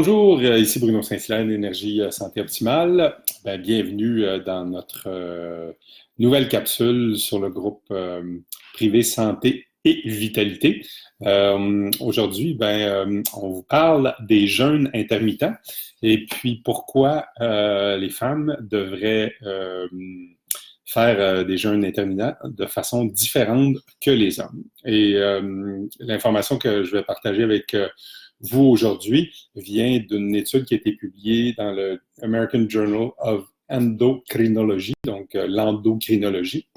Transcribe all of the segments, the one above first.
Bonjour, ici Bruno Saint-Hilaire d'Énergie Santé Optimale. Bienvenue dans notre nouvelle capsule sur le groupe privé Santé et Vitalité. Aujourd'hui, on vous parle des jeûnes intermittents et puis pourquoi les femmes devraient faire des jeûnes intermittents de façon différente que les hommes. Et l'information que je vais partager avec vous aujourd'hui vient d'une étude qui a été publiée dans le American Journal of Endocrinology, donc l'endocrinologie,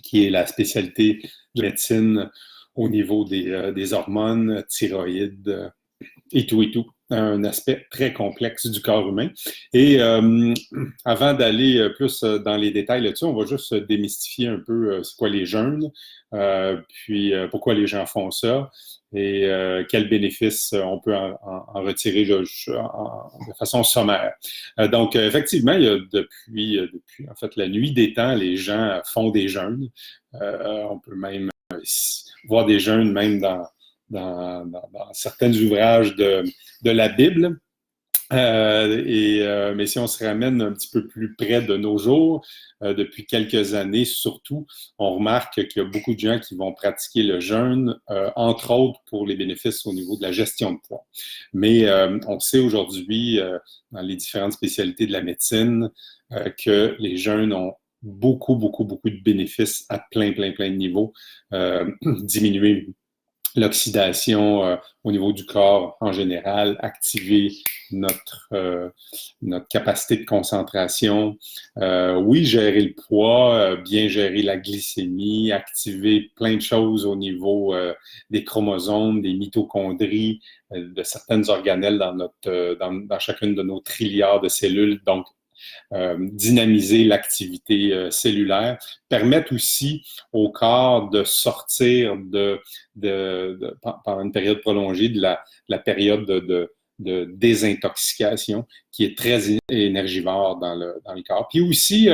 qui est la spécialité de médecine au niveau des hormones, thyroïdes et tout et tout. Un aspect très complexe du corps humain. Et avant d'aller plus dans les détails là-dessus, on va juste démystifier un peu c'est quoi les jeûnes, puis pourquoi les gens font ça et quels bénéfices on peut en retirer de façon sommaire. Donc, effectivement, il y a depuis en fait la nuit des temps, les gens font des jeûnes. On peut même voir des jeûnes même dans certains ouvrages de la Bible. Mais si on se ramène un petit peu plus près de nos jours, depuis quelques années surtout, on remarque qu'il y a beaucoup de gens qui vont pratiquer le jeûne, entre autres pour les bénéfices au niveau de la gestion de poids. Mais on sait aujourd'hui, dans les différentes spécialités de la médecine, que les jeûnes ont beaucoup de bénéfices à plein de niveaux. Diminuer l'oxydation au niveau du corps en général, activer notre capacité de concentration, oui, gérer le poids, bien gérer la glycémie, activer plein de choses au niveau des chromosomes, des mitochondries, de certaines organelles dans chacune de nos trilliards de cellules. Donc, dynamiser l'activité cellulaire, permettre aussi au corps de sortir pendant une période prolongée de la période de désintoxication qui est très énergivore dans le corps. Puis aussi,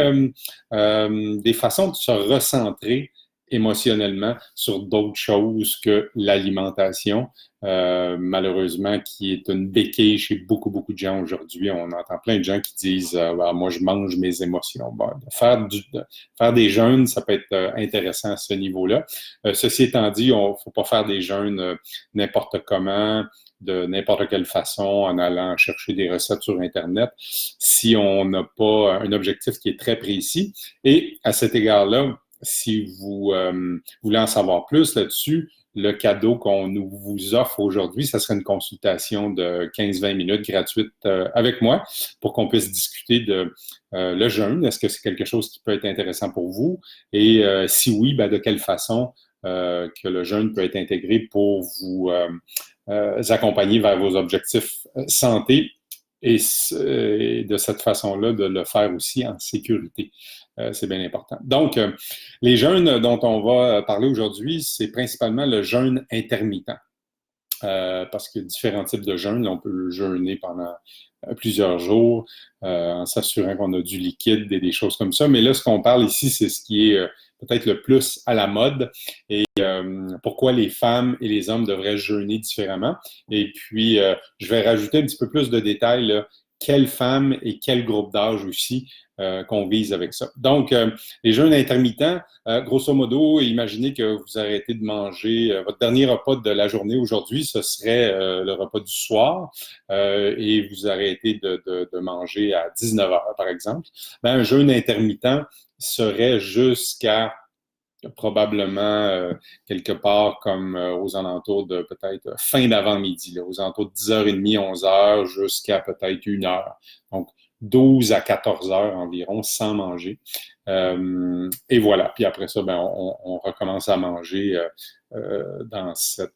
des façons de se recentrer émotionnellement sur d'autres choses que l'alimentation, malheureusement, qui est une béquille chez beaucoup de gens aujourd'hui. On entend plein de gens qui disent moi, je mange mes émotions. Bon, faire des jeûnes, ça peut être intéressant à ce niveau-là. Ceci étant dit, il ne faut pas faire des jeûnes n'importe comment, de n'importe quelle façon, en allant chercher des recettes sur Internet, si on n'a pas un objectif qui est très précis. Et à cet égard-là, si vous voulez en savoir plus là-dessus, le cadeau qu'on vous offre aujourd'hui, ça serait une consultation de 15-20 minutes gratuite avec moi pour qu'on puisse discuter de le jeûne. Est-ce que c'est quelque chose qui peut être intéressant pour vous? Et si oui, de quelle façon que le jeûne peut être intégré pour vous accompagner vers vos objectifs santé et de cette façon-là, de le faire aussi en sécurité. C'est bien important. Donc, les jeûnes dont on va parler aujourd'hui, c'est principalement le jeûne intermittent. Parce qu'il y a différents types de jeûnes. On peut jeûner pendant plusieurs jours en s'assurant qu'on a du liquide et des choses comme ça. Mais là, ce qu'on parle ici, c'est ce qui est peut-être le plus à la mode et pourquoi les femmes et les hommes devraient jeûner différemment. Et puis, je vais rajouter un petit peu plus de détails, là, quelles femmes et quel groupe d'âge aussi qu'on vise avec ça. Donc, les jeûnes intermittents, grosso modo, imaginez que vous arrêtez de manger, votre dernier repas de la journée aujourd'hui, ce serait le repas du soir, et vous arrêtez de manger à 19 heures, par exemple. Un jeûne intermittent serait jusqu'à probablement quelque part comme aux alentours de peut-être fin d'avant-midi, là, aux alentours de 10h30, 11h, jusqu'à peut-être 1h. Donc, 12 à 14 heures environ sans manger. Et voilà. Puis après ça, on recommence à manger dans cette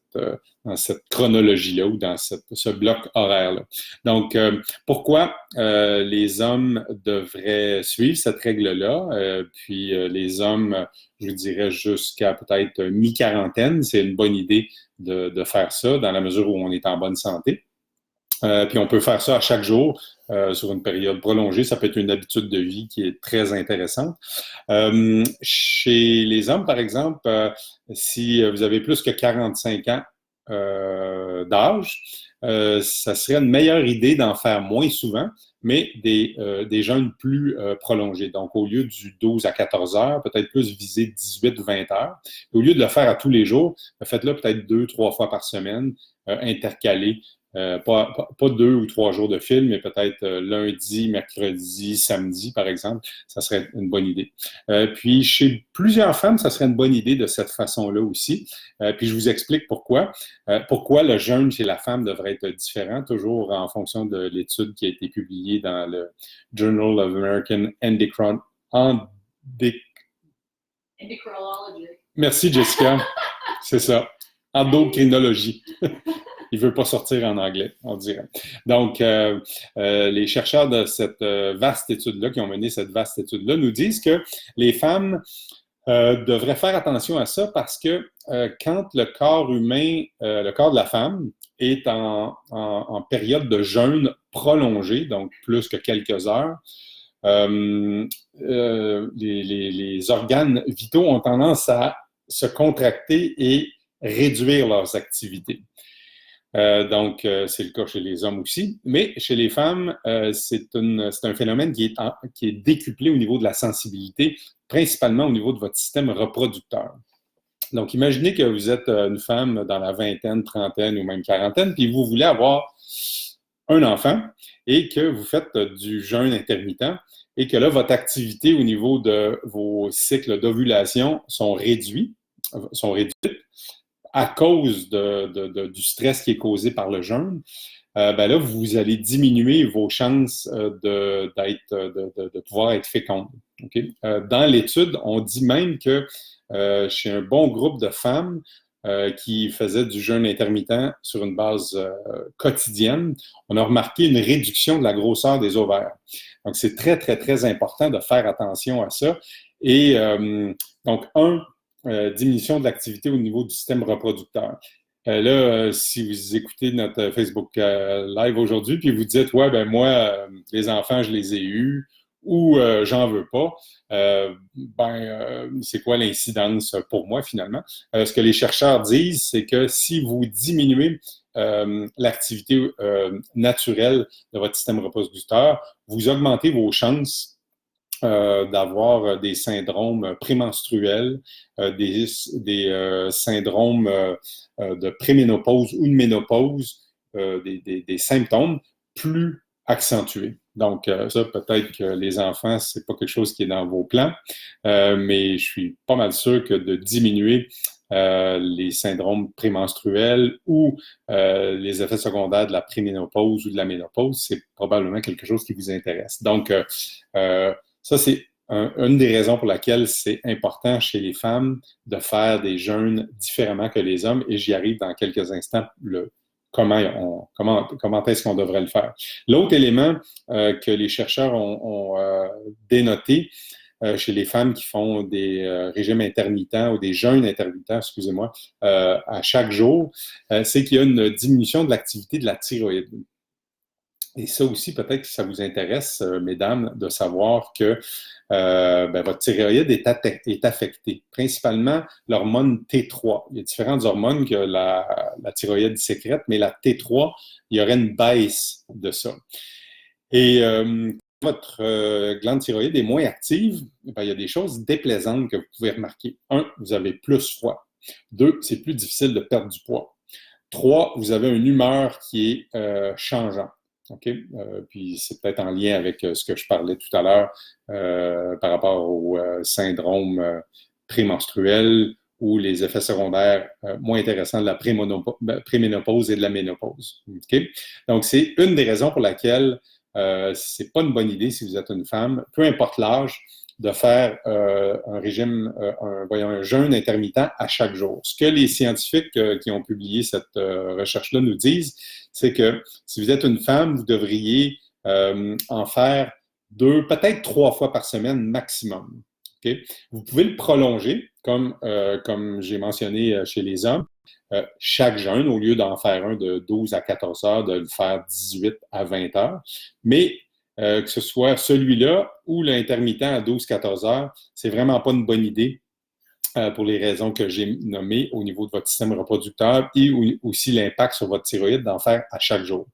chronologie-là ou dans ce bloc horaire-là. Donc, pourquoi les hommes devraient suivre cette règle-là? Puis les hommes, je vous dirais jusqu'à peut-être mi-quarantaine, c'est une bonne idée de faire ça dans la mesure où on est en bonne santé. Puis on peut faire ça à chaque jour sur une période prolongée. Ça peut être une habitude de vie qui est très intéressante. Chez les hommes, par exemple, si vous avez plus que 45 ans d'âge, ça serait une meilleure idée d'en faire moins souvent, mais des jeûnes plus prolongés. Donc, au lieu du 12 à 14 heures, peut-être plus viser 18-20 heures. Et au lieu de le faire à tous les jours, faites-le peut-être 2-3 fois par semaine, intercalé. Pas 2 ou 3 jours de film, mais peut-être lundi, mercredi, samedi, par exemple. Ça serait une bonne idée. Puis, chez plusieurs femmes, ça serait une bonne idée de cette façon-là aussi. Puis, je vous explique pourquoi. Pourquoi le jeûne chez la femme devrait être différent, toujours en fonction de l'étude qui a été publiée dans le Journal of American Endocrinology. Merci, Jessica. C'est ça. Endocrinologie. Il ne veut pas sortir en anglais, on dirait. Donc, les chercheurs de cette vaste étude-là, qui ont mené cette vaste étude-là, nous disent que les femmes devraient faire attention à ça parce que quand le corps humain, le corps de la femme, est en période de jeûne prolongé, donc plus que quelques heures, les organes vitaux ont tendance à se contracter et réduire leurs activités. Donc, c'est le cas chez les hommes aussi. Mais chez les femmes, c'est un phénomène qui est décuplé au niveau de la sensibilité, principalement au niveau de votre système reproducteur. Donc, imaginez que vous êtes une femme dans la vingtaine, trentaine ou même quarantaine, puis vous voulez avoir un enfant et que vous faites du jeûne intermittent et que là, votre activité au niveau de vos cycles d'ovulation sont réduites à cause du stress qui est causé par le jeûne, ben là, vous allez diminuer vos chances de pouvoir être féconde. Okay? Dans l'étude, on dit même que chez un bon groupe de femmes qui faisaient du jeûne intermittent sur une base quotidienne, on a remarqué une réduction de la grosseur des ovaires. Donc, c'est très, très, très important de faire attention à ça. Et donc, diminution de l'activité au niveau du système reproducteur. Là, si vous écoutez notre Facebook Live aujourd'hui, puis vous dites, ouais, ben moi, les enfants, je les ai eus, ou j'en veux pas, c'est quoi l'incidence pour moi finalement? Ce que les chercheurs disent, c'est que si vous diminuez l'activité naturelle de votre système reproducteur, vous augmentez vos chances d'avoir des syndromes prémenstruels, des syndromes de préménopause ou de ménopause, des symptômes plus accentués. Donc, ça, peut-être que les enfants, c'est pas quelque chose qui est dans vos plans, mais je suis pas mal sûr que de diminuer les syndromes prémenstruels ou les effets secondaires de la préménopause ou de la ménopause, c'est probablement quelque chose qui vous intéresse. Donc, ça, c'est une des raisons pour laquelle c'est important chez les femmes de faire des jeûnes différemment que les hommes, et j'y arrive dans quelques instants, comment est-ce qu'on devrait le faire. L'autre élément que les chercheurs ont dénoté chez les femmes qui font des régimes intermittents ou des jeûnes intermittents, excusez-moi, à chaque jour, c'est qu'il y a une diminution de l'activité de la thyroïde. Et ça aussi, peut-être que ça vous intéresse, mesdames, de savoir que votre thyroïde est affectée, principalement l'hormone T3. Il y a différentes hormones que la thyroïde sécrète, mais la T3, il y aurait une baisse de ça. Et votre glande thyroïde est moins active, il y a des choses déplaisantes que vous pouvez remarquer. 1, vous avez plus froid. 2, c'est plus difficile de perdre du poids. 3, vous avez une humeur qui est changeante. Okay? Puis c'est peut-être en lien avec ce que je parlais tout à l'heure par rapport au syndrome prémenstruel ou les effets secondaires moins intéressants de la préménopause et de la ménopause. Okay? Donc, c'est une des raisons pour laquelle c'est pas une bonne idée si vous êtes une femme, peu importe l'âge, de faire un régime, un jeûne intermittent à chaque jour. Ce que les scientifiques qui ont publié cette recherche-là nous disent, c'est que si vous êtes une femme, vous devriez en faire 2, peut-être 3 fois par semaine maximum. Okay? Vous pouvez le prolonger, comme j'ai mentionné chez les hommes, chaque jeûne, au lieu d'en faire un de 12 à 14 heures, de le faire 18 à 20 heures. Mais que ce soit celui-là ou l'intermittent à 12-14 heures, c'est vraiment pas une bonne idée pour les raisons que j'ai nommées au niveau de votre système reproducteur et aussi l'impact sur votre thyroïde d'en faire à chaque jour.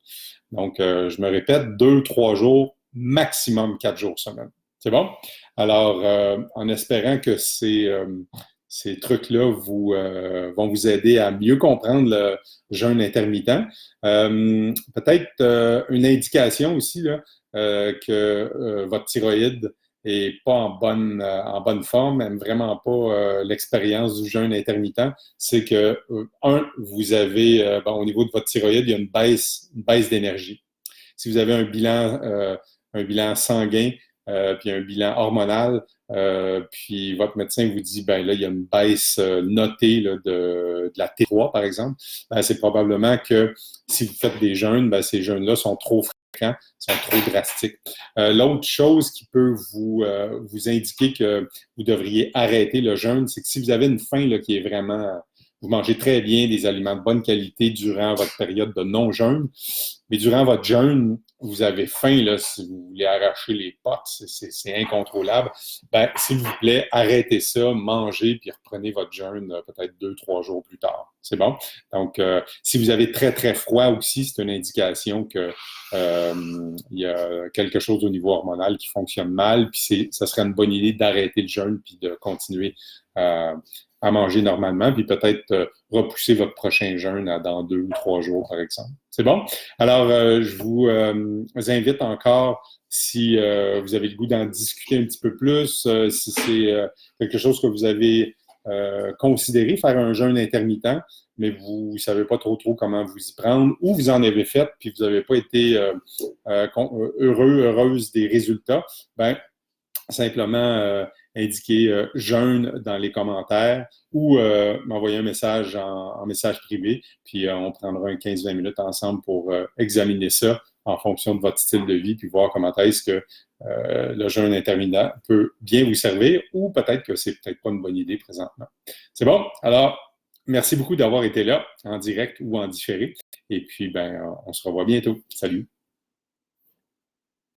Donc, je me répète, 2, 3 jours, maximum 4 jours semaine. C'est bon? Alors, en espérant que ces trucs-là vont vous aider à mieux comprendre le jeûne intermittent. Peut-être une indication aussi là, que votre thyroïde n'est pas en bonne forme, n'aime vraiment pas l'expérience du jeûne intermittent, c'est que, vous avez, au niveau de votre thyroïde, il y a une baisse d'énergie. Si vous avez un bilan sanguin, puis un bilan hormonal, puis votre médecin vous dit, ben là, il y a une baisse notée là, de la T3, par exemple, ben, c'est probablement que si vous faites des jeûnes, ben, ces jeûnes-là sont trop fréquents, sont trop drastiques. L'autre chose qui peut vous indiquer que vous devriez arrêter le jeûne, c'est que si vous avez une faim là, qui est vraiment... Vous mangez très bien des aliments de bonne qualité durant votre période de non-jeûne, mais durant votre jeûne, vous avez faim, là, si vous voulez arracher les potes, c'est incontrôlable. Ben, s'il vous plaît, arrêtez ça, mangez, puis reprenez votre jeûne peut-être 2, 3 jours plus tard. C'est bon? Donc, si vous avez très, très froid aussi, c'est une indication que il y a quelque chose au niveau hormonal qui fonctionne mal, puis ça serait une bonne idée d'arrêter le jeûne puis de continuer à manger normalement, puis peut-être repousser votre prochain jeûne dans 2 ou 3 jours, par exemple. C'est bon? Alors, je vous invite encore, si vous avez le goût d'en discuter un petit peu plus, si c'est quelque chose que vous avez considéré, faire un jeûne intermittent, mais vous ne savez pas trop comment vous y prendre, ou vous en avez fait, puis vous n'avez pas été heureuse des résultats, ben simplement indiquer jeûne dans les commentaires ou m'envoyer un message en message privé, puis on prendra un 15-20 minutes ensemble pour examiner ça en fonction de votre style de vie, puis voir comment est-ce que le jeûne intermittent peut bien vous servir, ou peut-être que c'est peut-être pas une bonne idée présentement. C'est bon? Alors, merci beaucoup d'avoir été là, en direct ou en différé, et puis ben, on se revoit bientôt. Salut!